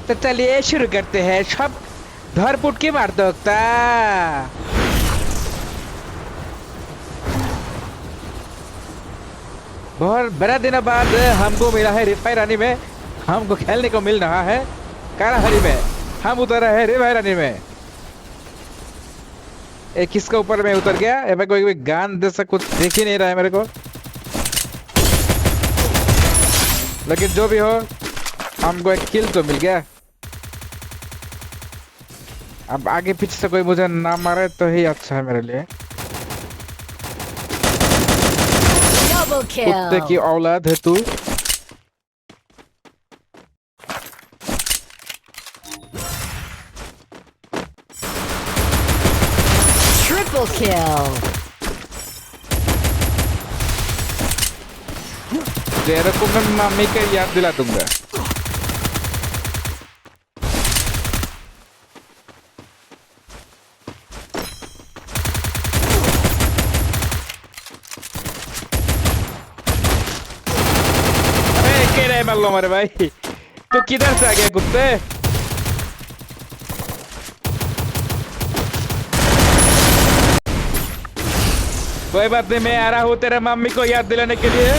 तो चलिए शुरू करते हैं सब धर पुट के मार दोगता। बहुत बड़ा दिनों बाद हमको मिला है रिफाई रानी में। हमको खेलने को मिल रहा है काराहरी में। हम उतर रहे हैं रिफाई रानी में। एक किसके ऊपर में उतर गया ये मैं कोई गान जैसा कुछ देख ही नहीं रहा है मेरे को। लेकिन जो भी हो हमको एक किल तो मिल गया। अब आगे पीछे से कोई मुझे ना मारे तो ही अच्छा है मेरे लिए। Double कुत्ते की kill. औलाद है तू। Triple kill. तेरे को मैं मम्मी का याद दिला दूंगा। अरे के रहे मल्लो मेरे भाई तू किधर से आ गया कुत्ते। कोई बात नहीं मैं आ रहा हूँ तेरे मम्मी को याद दिलाने के लिए।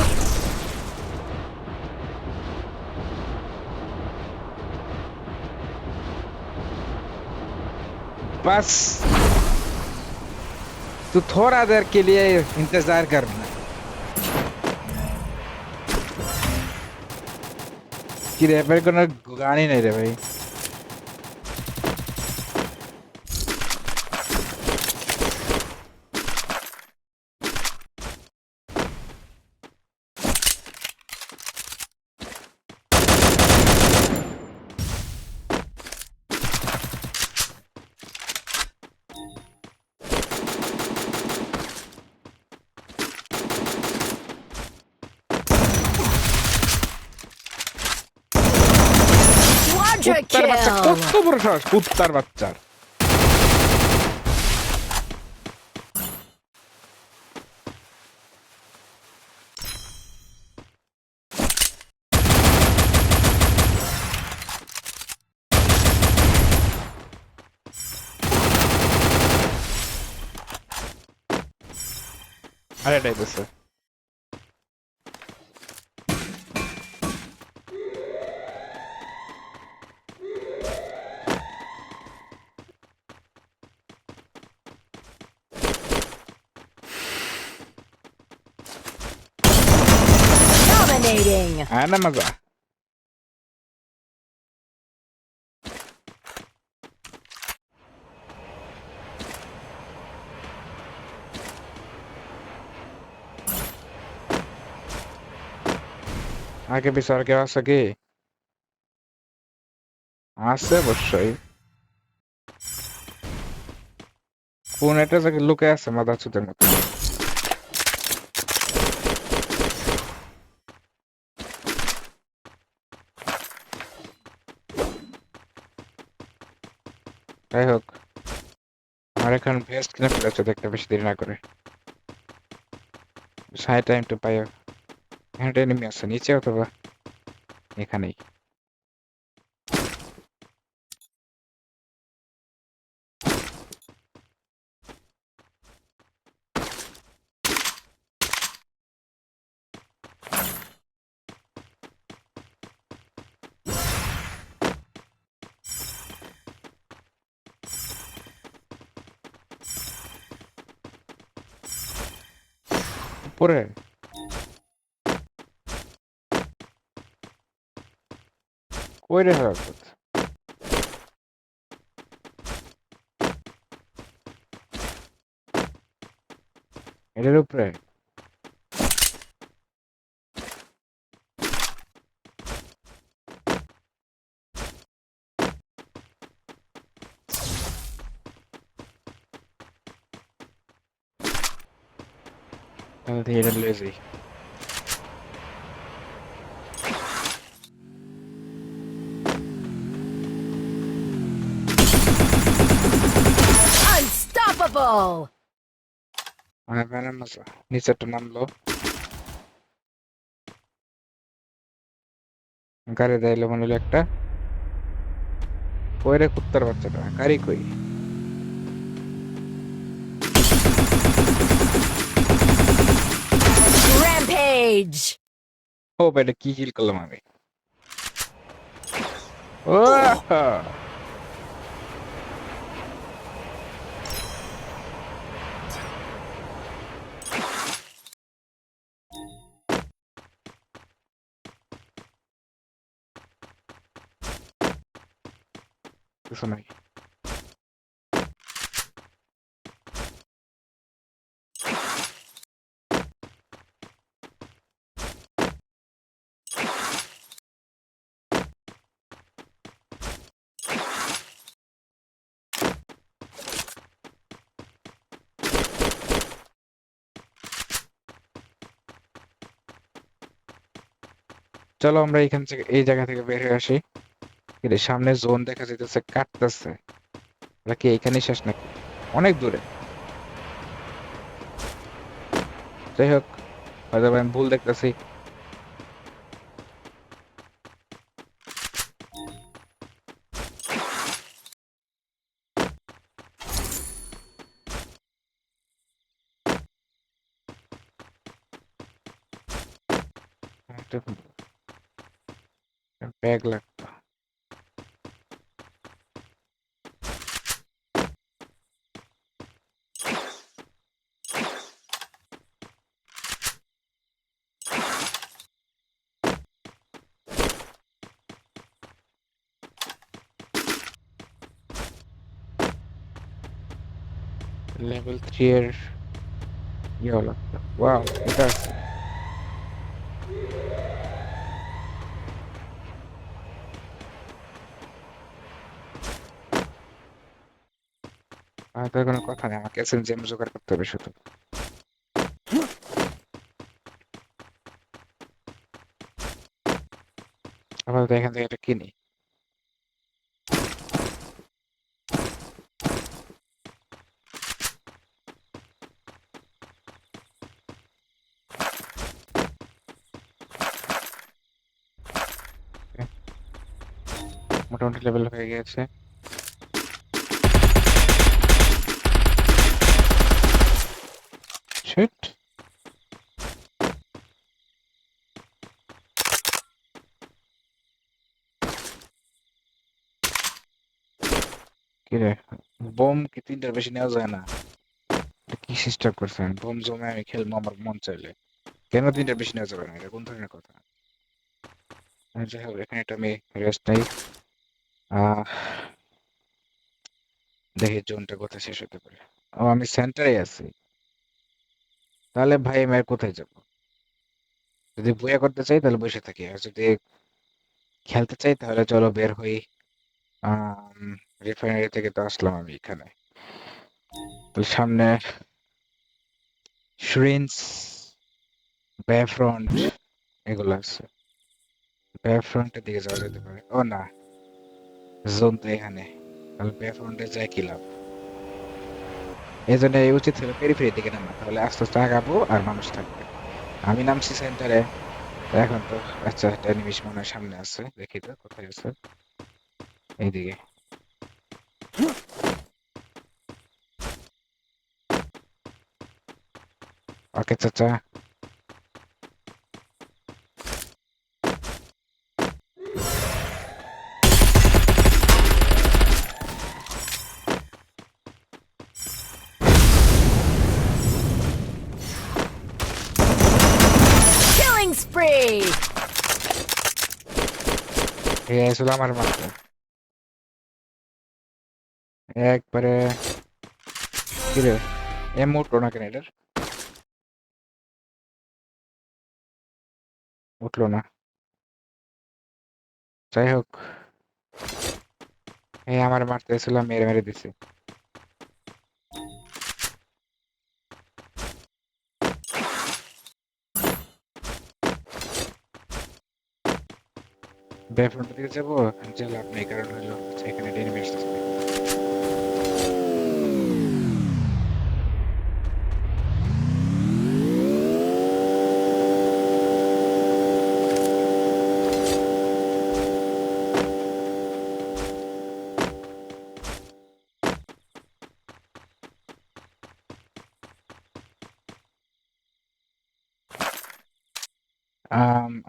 बस तू थोड़ा देर के लिए इंतजार करना कि रे मेरे को ना गानी नहीं रे भाई। Quadra কুত্তার বাচ্চা kill. কত বড় সাহস কুত্তার বাচ্চার। আরে এটাই দিছে। Dominating. আয় না মজা। আগে পিছে আর কেউ আছে কি? আছে অবশ্যই। কোন একটা জায়গায় লুকে আছে মাথা চুতের মতো। যাই হোক আমার এখন ভেস্ট কিনে ফেলেছে দেখতে বেশি দেরি না করে। সাই টাইম টু পাই। এখানে এনিমি আছে নিচে অথবা এখানেই। উপরে কই রে হরকত। এটার উপরে তাহলে তো এটা লয়ে যাই। Unstoppable. মানে ভ্যানের মজা নিচেরটা নামলো। গাড়ি দাইলো মনে হলো একটা। কই রে কুত্তার বাচ্চাটা, গাড়ি কই? Rampage! ও বেটা, কি কিল করলাম আমি! ও কিছু নাই। চলো আমরা এখান থেকে, এই জায়গা থেকে বের হয়ে আসি। কিন্তু সামনে জোন দেখা যাইতেছে, কাটতেছে। নাকি এখানেই শেষ নাকি? অনেক দূরে। যাই হোক, হয়তো বা আমি ভুল দেখতেছি। একটা ব্যাগ লাগতো। লেভেল 3 এর ইয়েও লাগতো। ওয়াও, এটা আছে। আর তো কোনো কথা নেই, আমাকে এসএমজি জোগাড় করতে হবে শুধু। আপাতত এখান থেকে এটা কিনি। মোটামুটি লেভেল হয়ে গেছে। শিট। কি রে, বোম কি 3টার বেশি নেওয়া যায় না? এটা কি সিস্টেম করছেন? বোম জমে আমি খেলবো আমার মন চাইলে, কেন 3টার বেশি নেওয়া যাবে না? এটা কোন ধরনের কথা? যাই হোক, এখানে একটা আমি রেস্ট নেই। আহ দেখি জোনটা কোথায় শেষ হতে পারে। ও, আমি সেন্টারে আছি। তাহলে ভাই আমি আর কোথায় যাব? যদি বইয়া করতে চাই তাহলে বসে থাকি, আর যদি খেলতে চাই তাহলে চলো বের হই। রিফাইনারি থেকে তো আসলাম আমি এখানে, তাহলে সামনে শ্রিন্স, বেফ্রন্ট এগুলো আছে। বেফ্রন্টের দিকে যাওয়া যেতে পারে। ও না, জোন তো এখানে, তাহলে বেফ্রন্টে যাই কি লাভ? এই জন্য এই উচিত ছিল পেরিফেরি দিকে নামা, তাহলে আস্তে আস্তে আগাবো আর মানুষ থাকবে। আমি নামছি সেন্টারে। এখন তো আচ্ছা, একটা নিমিশ মনে হয় সামনে আছে, দেখি তো কোথায় আছে। এইদিকে। ওকে চাচা। Killing spree! এই আসলে আমার মাত্র একবারে। কিরে, এম উঠলো না কেন এটার? উঠলো না। যাই হোক, এই আমার মারতে এসেছিলাম, মেরে মেরে দিছে। বেফ্রন্টের দিকে যাবো, যে লাভ নেই, কারণ হলো এখানে এনিমি আসতেছে।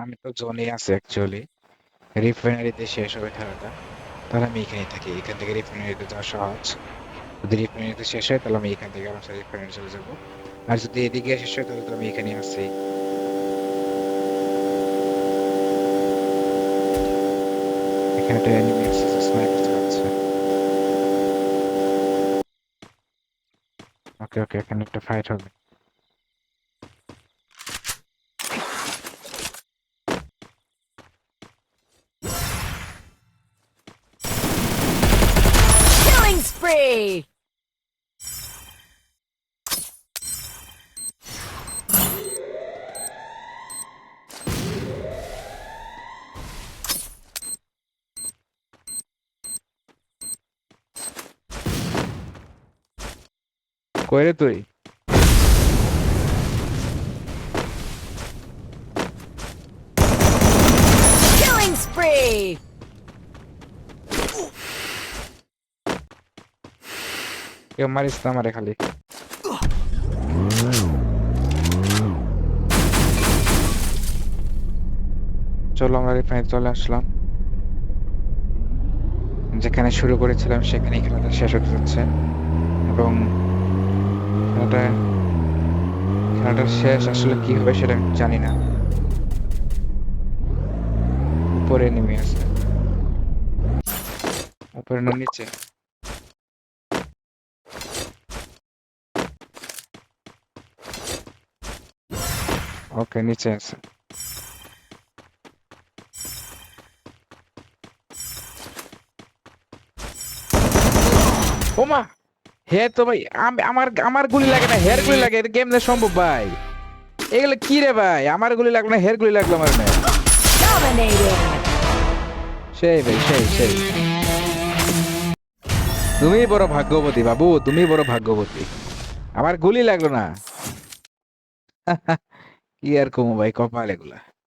আমি তো জোনে আছি অ্যাকচুয়ালি, রিফাইনারিতে শেষ হবে খেলাটা, তাহলে আমি এখানেই থাকি। এখান থেকে রিফাইনারিতে যাওয়া সহজ। যদি রিফাইনারিতে শেষ হয় তাহলে আমি এখান থেকে আরামসে রিফাইনারি চলে যাবো। আর যদি এদিকে শেষ হয় তাহলে তো আমি এখানে আছি। এখানে একটা এনিমি আছে যে স্নাইপার চালাচ্ছে। ওকে ওকে, এখানে একটা ফাইট হবে। Killing spree! কই রে তুই? Killing spree! কেউ মারিস না আমারে খালি। চলো আমরা রিফাইনারি চলে আসলাম। যেখানে শুরু করেছিলাম সেখানেই খেলাটা শেষ হতে যাচ্ছে, এবং খেলাটা খেলাটার শেষ আসলে কি হবে সেটা আমি জানি না। উপরে নেমে আছে, উপরে না নিচে? ওকে, নিচে আছে। ওমা, হে তো ভাই, আমার আমার গুলি লাগে না, হের গুলি লাগে। এটা কেমনে সম্ভব ভাই? এগুলো কি রে ভাই? আমার গুলি লাগলো না, হের গুলি লাগলো আমার না। Dominating! সেই ভাই, সেই সেই। তুমি বড় ভাগ্যবতী বাবু, তুমি বড় ভাগ্যবতী। আমার গুলি লাগলো না। কি আর কমু ভাই, কপাল এগুলা।